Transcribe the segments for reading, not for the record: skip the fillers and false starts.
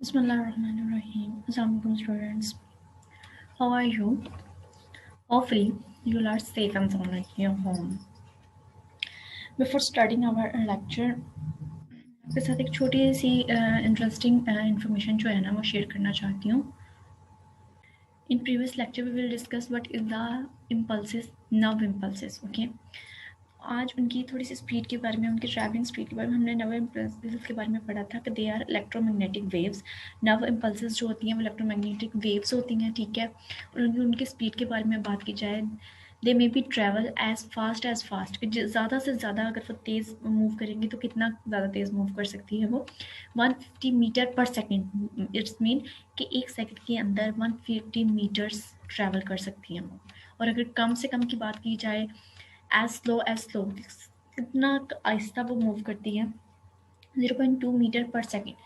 Bismillahirrahmanirrahim. Assalamualaikum students. How are you? Hopefully you are safe and sound at your home. Before starting our lecture, आपके साथ एक छोटी सी interesting information जो है ना वो शेयर करना चाहती हूँ. In previous lecture we will discuss what is the impulses, nerve impulses. Okay. आज उनकी थोड़ी सी स्पीड के बारे में, उनकी ट्रैवलिंग स्पीड के बारे में हमने नर्व इम्पल्सेस के बारे में पढ़ा था कि they are electromagnetic waves. Nerve impulses जो होती हैं वो इलेक्ट्रोमैग्नेटिक वेव्स होती हैं, ठीक है. और उनकी स्पीड के बारे में बात की जाए, they may be travel as fast कि ज़्यादा से ज़्यादा अगर वो तेज़ मूव करेंगी तो कितना ज़्यादा तेज़ मूव कर सकती है वो 150 मीटर पर सेकेंड. इट्स मीन कि एक सेकेंड के अंदर 150 मीटर्स ट्रैवल कर सकती हैं वो. और अगर कम से कम की बात की जाए, एज स्लो कितना आहिस्ता वो मूव करती है, 0.2 मीटर पर सेकेंड.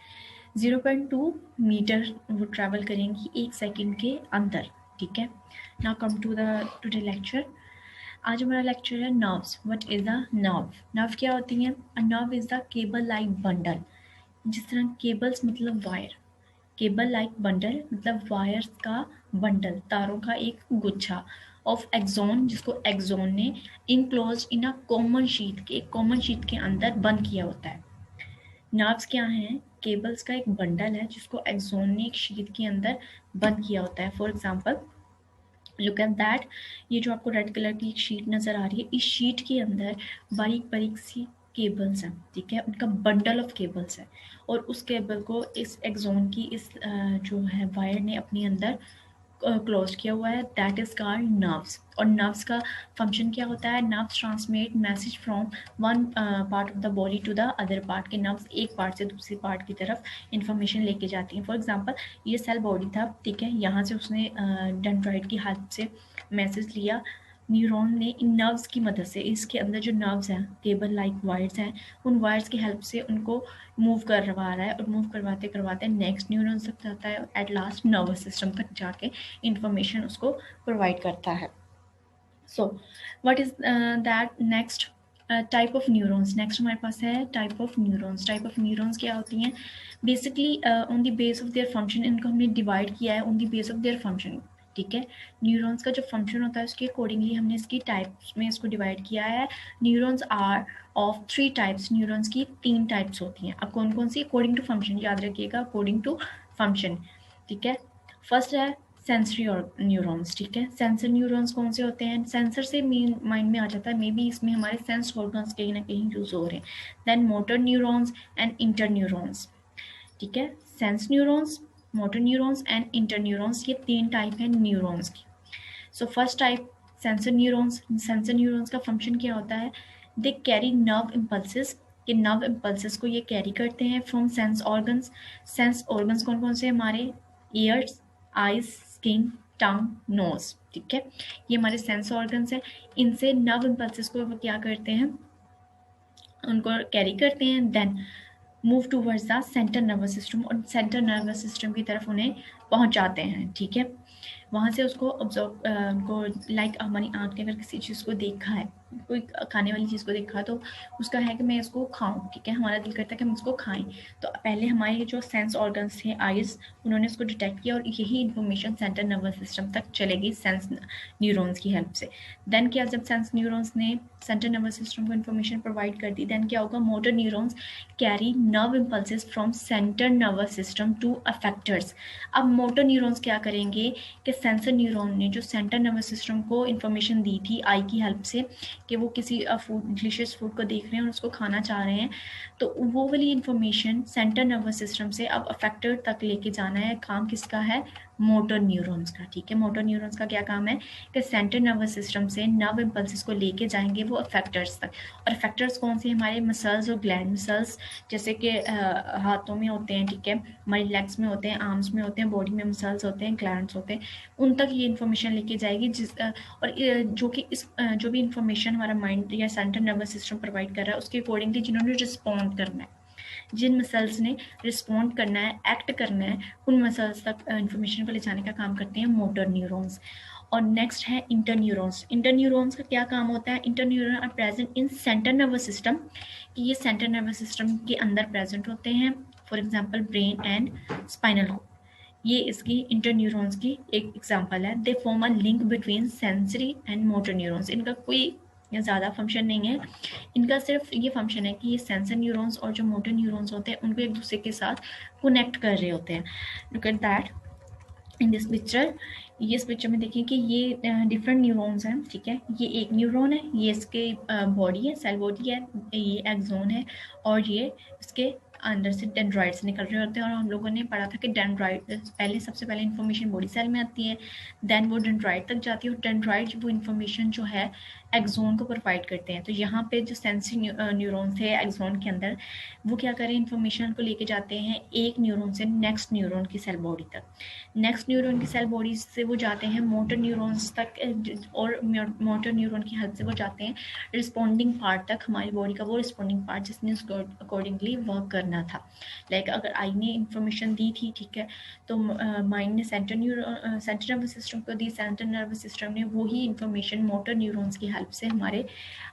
0.2 मीटर वो ट्रैवल करेंगी एक सेकेंड के अंदर, ठीक है. Now come to the today lecture. आज हमारा लेक्चर है nerves. What is a nerve? Nerve क्या होती है? A nerve is the cable like bundle. जिस तरह केबल्स मतलब वायर, केबल लाइक बंडल मतलब वायर्स का बंडल, तारों का एक गुच्छा, ऑफ एक्सोन जिसको एक्सोन ने enclose in a common sheet के, एक कॉमन शीट के अंदर बंद किया होता है. नर्व्स क्या हैं? केबल्स का एक बंडल है जिसको एक्सोन ने एक शीट के अंदर बंद किया होता है. For example look at that. ये जो आपको रेड कलर की एक शीट नज़र आ रही है, इस शीट के अंदर बारीक बारीक सी केबल्स हैं, ठीक है. उनका बंडल ऑफ केबल्स है और उस केबल को इस एक्सोन की इस जो है वायर ने अपने अंदर क्लोज किया हुआ है. That is called nerves. और नर्व्स का फंक्शन क्या होता है? Nerves transmit message from one part of the body to the other part. के नर्व्स एक पार्ट से दूसरी पार्ट की तरफ इंफॉर्मेशन लेके जाती हैं. फॉर एग्जांपल ये सेल बॉडी था, ठीक है. यहाँ से उसने डेंड्राइट की हेल्प से मैसेज लिया. न्यूरॉन ने इन नर्व्स की मदद से, इसके अंदर जो नर्व्स हैं केबल लाइक वायर्स हैं, उन वायर्स की हेल्प से उनको मूव करवा रहा है. और मूव करवाते करवाते नेक्स्ट न्यूरॉन तक जाता है और एट लास्ट नर्वस सिस्टम तक जाके इंफॉर्मेशन उसको प्रोवाइड करता है. So what is that next type of neurons? Next हमारे पास है type of neurons. Type of neurons क्या होती हैं? Basically on the base of their function, इनको हमने डिवाइड किया है on the base of their function, ठीक है. न्यूरॉन्स का जो फंक्शन होता है उसके अकॉर्डिंगली हमने इसकी टाइप्स में इसको डिवाइड किया है. Neurons are of 3 types. Neurons की 3 टाइप्स होती हैं. अब कौन कौन सी? अकॉर्डिंग टू फंक्शन, याद रखिएगा, अकॉर्डिंग टू फंक्शन, ठीक है. फर्स्ट है सेंसरी और न्यूरॉन्स, ठीक है. सेंसर न्यूरॉन्स कौन से होते हैं? सेंसर से माइंड में आ जाता है मे बी इसमें हमारे सेंस ऑर्गन्स कहीं ना कहीं यूज हो रहे हैं. Then motor neurons and inter neurons, ठीक है. Sense neurons, motor neurons and inter neurons, ये 3 टाइप हैं न्यूरॉन्स की. So first type sensor neurons. Sensor neurons का फंक्शन क्या होता है? दे कैरी नर्व इम्पल्सेस, कि नर्व इम्पल्सेस को ये कैरी करते हैं from sense organs. Sense organs कौन कौन से? हमारे ears, eyes, skin, tongue, nose, ठीक है. ये हमारे सेंस ऑर्गन्स हैं. इनसे नर्व इम्पल्सेस को वो क्या करते हैं? उनको कैरी करते हैं. Then move towards the central nervous system, और सेंट्रल नर्वस सिस्टम की तरफ उन्हें पहुंचाते हैं, ठीक है. वहाँ से उसको ऑब्जर्व उनको लाइक हमारी आँख ने अगर किसी चीज़ को देखा है, कोई खाने वाली चीज़ को देखा तो उसका है कि मैं इसको खाऊं, ठीक है. हमारा दिल करता है कि हम इसको खाएं. तो पहले हमारे जो सेंस ऑर्गन्स थे आइज, उन्होंने इसको डिटेक्ट किया और यही इन्फॉर्मेशन सेंट्रल नर्वस सिस्टम तक चलेगी सेंस न्यूरॉन्स की हेल्प से. देन क्या, जब सेंस न्यूरॉन्स ने सेंट्रल नर्वस सिस्टम को इन्फॉर्मेशन प्रोवाइड कर दी, देन क्या होगा? Motor neurons carry nerve impulses from central nervous system to effectors. अब मोटर न्यूरॉन्स क्या करेंगे कि सेंसर न्यूरॉन ने जो सेंट्रल नर्वस सिस्टम को इन्फॉर्मेशन दी थी आई की हेल्प से कि वो किसी फूड, डिलीशियस फूड को देख रहे हैं और उसको खाना चाह रहे हैं, तो वो वाली इन्फॉर्मेशन सेंट्रल नर्वस सिस्टम से अब अफेक्टर तक लेके जाना है. काम किसका है? मोटर न्यूरॉन्स का, ठीक है. मोटर न्यूरॉन्स का क्या काम है कि सेंट्रल नर्वस सिस्टम से नर्व इम्पल्सेस को लेके जाएंगे वो अफेक्टर्स तक. और अफेक्टर्स कौन से? हमारे मसल्स और ग्लैंड. मसल्स जैसे कि हाथों में होते हैं, ठीक है, हमारी लेग्स में होते हैं, आर्म्स में होते हैं, बॉडी में मसल्स होते हैं, ग्लैंड्स होते हैं, उन तक ये इन्फॉर्मेशन लेके जाएगी. और जो कि इस जो भी इन्फॉर्मेशन हमारा माइंड या सेंट्रल नर्वस सिस्टम प्रोवाइड कर रहा है उसके अकॉर्डिंगली जिन्होंने रिस्पॉन्ड करना है, जिन मसल्स ने रिस्पॉन्ड करना है, एक्ट करना है, उन मसल्स तक इन्फॉर्मेशन को ले जाने का काम करते हैं मोटर न्यूरॉन्स. और नेक्स्ट है इंटर न्यूरॉन्स. इंटर न्यूरॉन्स का क्या काम होता है? Inter neuron are present in central nervous system, कि ये सेंट्रल नर्वस सिस्टम के अंदर प्रेजेंट होते हैं for example brain and spinal cord, ये इसकी इंटर न्यूरॉन्स की एक एग्जांपल है। They form a link between sensory and motor neurons. इनका कोई ज़्यादा फंक्शन नहीं है, इनका सिर्फ ये फंक्शन है कि ये सेंसर न्यूरॉन्स और जो मोटर न्यूरॉन्स होते हैं उनको एक दूसरे के साथ कनेक्ट कर रहे होते हैं। Look at that in this picture. ये इस पिक्चर में देखिए कि ये डिफरेंट न्यूरॉन्स हैं, ठीक है। ये एक न्यूरॉन है, ये इसके बॉडी है, सेल बॉडी है, ये एक्सोन है, और ये इसके अंदर से डेंड्राइट्स निकल रहे होते हैं। और हम लोगों ने पढ़ा था कि डेंड्राइट पहले सबसे पहले इन्फॉर्मेशन बॉडी सेल में आती है, देन वो डेंड्राइट तक जाती है, और डेंड्राइट वो इन्फॉर्मेशन जो है एक्सोन को प्रोवाइड करते हैं। तो यहाँ पे जो सेंसरी न्यूरॉन्स थे एक्सोन के अंदर, वो क्या करें, इन्फॉर्मेशन को लेके जाते हैं एक न्यूरॉन से नेक्स्ट न्यूरॉन की सेल बॉडी तक। नेक्स्ट न्यूरॉन की सेल बॉडी से वो जाते हैं मोटर न्यूरॉन्स तक, और मोटर न्यूरॉन की हेल्प से वो जाते हैं रिस्पॉन्डिंग पार्ट तक, हमारी बॉडी का वो रिस्पॉन्डिंग पार्ट जिसने उसको अकॉर्डिंगली वर्क करना था। लाइक अगर आई ने इंफॉर्मेशन दी थी, ठीक है, तो माइंड ने सेंट्रल नर्वस सिस्टम को दी, सेंट्रल नर्वस सिस्टम ने वही इंफॉर्मेशन मोटर न्यूरॉन्स की हेल्प से हमारे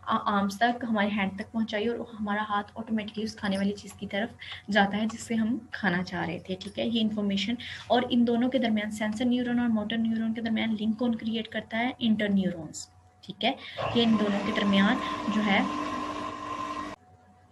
आर्म्स तक, हमारे हैंड तक पहुंचाई, और हमारा हाथ ऑटोमेटिकली उस खाने वाली चीज़ की तरफ जाता है जिससे हम खाना चाह रहे थे, ठीक है। ये इन्फॉर्मेशन, और इन दोनों के दरमियान सेंसर न्यूरॉन और मोटर न्यूरॉन के दरमियान लिंक कौन क्रिएट करता है, इंटर न्यूरॉन्स, ठीक है। ये इन दोनों के दरमियान जो है,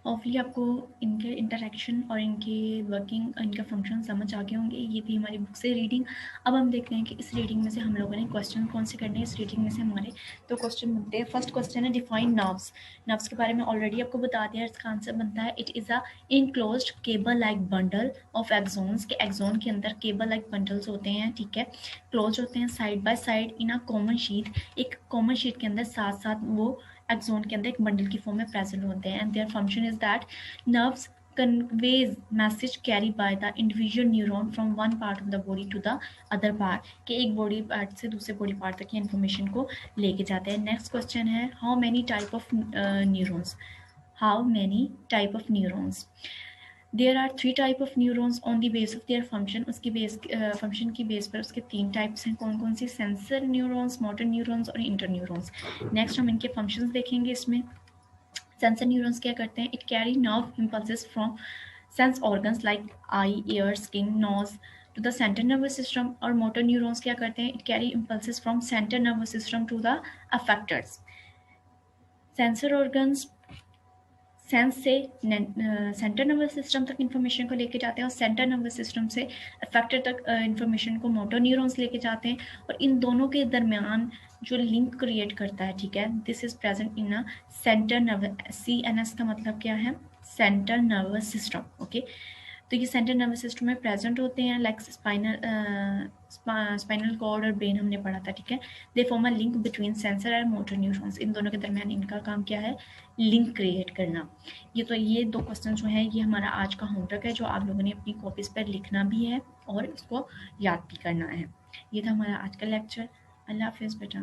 होपफुली आपको इनके इंटरेक्शन और इनकी वर्किंग, इनका फंक्शन समझ आ गए होंगे। ये थी हमारी बुक से रीडिंग। अब हम देखते हैं कि इस रीडिंग में से हम लोगों ने क्वेश्चन कौन से करने हैं। इस रीडिंग में से हमारे दो क्वेश्चन बनते हैं। फर्स्ट क्वेश्चन है डिफाइन नर्व्स। नर्व्स के बारे में ऑलरेडी आपको बता दिया, इसका आंसर बनता है it is a enclosed cable like bundle of exons, के एक्सोन के अंदर केबल लाइक बंडल्स होते हैं, ठीक है, क्लोज होते हैं side by side in a common sheet, एक कॉमन शीट के अंदर साथ साथ वो एक्सोन के अंदर एक बंडल की फॉर्म में प्रेजेंट होते हैं। And their function is that nerves conveys message carried by the individual neuron from one part of the body to the other part, कि एक बॉडी पार्ट से दूसरे बॉडी पार्ट तक की इन्फॉर्मेशन को लेके जाते हैं। नेक्स्ट क्वेश्चन है how many type of neurons, how many type of neurons. There are 3 type of neurons on the base of their function, उसकी बेस फंक्शन की बेस पर उसके 3 टाइप्स हैं। कौन कौन सी, सेंसर न्यूरॉन्स, मोटर न्यूरॉन्स और इंटर न्यूरॉन्स। नेक्स्ट हम इनके फंक्शंस देखेंगे। इसमें सेंसर न्यूरॉन्स क्या करते हैं, it carry nerve impulses from sense organs like eye, ear, skin, nose to the center nervous system. और मोटर न्यूरॉन्स क्या करते हैं, it carry impulses from center nervous system to the effectors. Sensor organs sense से center nervous system तक information को लेके जाते हैं, और सेंटर नर्वस सिस्टम से अफेक्टर तक इन्फॉर्मेशन को मोटर न्यूरॉन्स लेके जाते हैं, और इन दोनों के दरमियान जो लिंक क्रिएट करता है, ठीक है, this is present in a centre nervous, CNS का मतलब क्या है, सेंटर नर्वस सिस्टम, ओके। तो ये सेंटर नर्वस सिस्टम में प्रेजेंट होते हैं, लाइक स्पाइनल कॉर्ड और ब्रेन हमने पढ़ा था, ठीक है। They form a link between sensor and motor neurons, इन दोनों के दरमियान इनका काम क्या है, लिंक क्रिएट करना। ये 2 क्वेश्चन जो है ये हमारा आज का होमवर्क है, जो आप लोगों ने अपनी कॉपीज पर लिखना भी है और इसको याद भी करना है। ये था हमारा आज का लेक्चर। अल्लाह हाफिज़ बेटा।